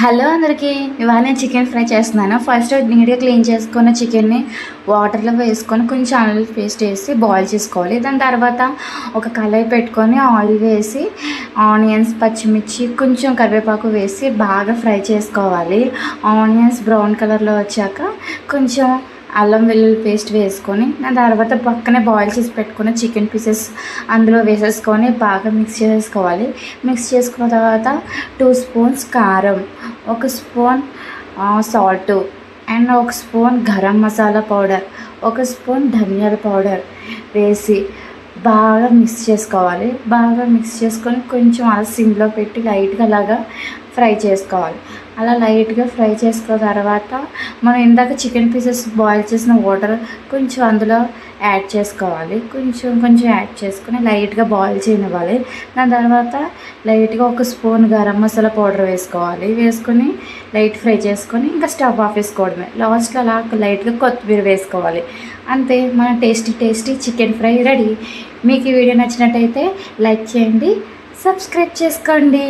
Hello అందరికీ, ఇవాళ నేను చికెన్ ఫ్రై చేస్తున్నాను. ఫస్ట్ నీట్గా క్లీన్ చేసుకున్న చికెన్ని వాటర్లో వేసుకొని కొంచెం అల్లం పేస్ట్ వేసి బాయిల్ చేసుకోవాలి. దాని తర్వాత ఒక కళాయి పెట్టుకొని ఆయిల్ వేసి ఆనియన్స్, పచ్చిమిర్చి, కొంచెం కరివేపాకు వేసి బాగా ఫ్రై చేసుకోవాలి. ఆనియన్స్ బ్రౌన్ కలర్లో వచ్చాక కొంచెం అల్లం వెల్లుల్లి పేస్ట్ వేసుకొని దాని తర్వాత పక్కనే బాయిల్ చేసి పెట్టుకున్న చికెన్ పీసెస్ అందులో వేసేసుకొని బాగా మిక్స్ చేసుకోవాలి. మిక్స్ చేసుకున్న తర్వాత 2 స్పూన్స్ కారం, 1 spoon salt and 1 spoon garam masala powder, 1 spoon ధనియాల పౌడర్ వేసి బాగా మిక్స్ చేసుకోవాలి. బాగా మిక్స్ చేసుకొని కొంచెం అలా సిమ్లో పెట్టి లైట్గా అలాగా ఫ్రై చేసుకోవాలి. అలా లైట్గా ఫ్రై చేసుకున్న తర్వాత మనం ఇందాక చికెన్ పీసెస్ బాయిల్ చేసిన వాటర్ కొంచెం అందులో యాడ్ చేసుకోవాలి. కొంచెం యాడ్ చేసుకొని లైట్గా బాయిల్ చేయనివ్వాలి. దాని తర్వాత లైట్గా 1 స్పూన్ గరం మసాలా పౌడర్ వేసుకోవాలి. వేసుకొని లైట్ ఫ్రై చేసుకొని ఇంకా స్టవ్ ఆఫ్ వేసుకోవడమే. లాస్ట్లో అలా లైట్గా కొత్తిమీర వేసుకోవాలి. అంతే, మన టేస్టీ చికెన్ ఫ్రై రెడీ. మీకు ఈ వీడియో నచ్చినట్టయితే లైక్ చేయండి, సబ్స్క్రైబ్ చేసుకోండి.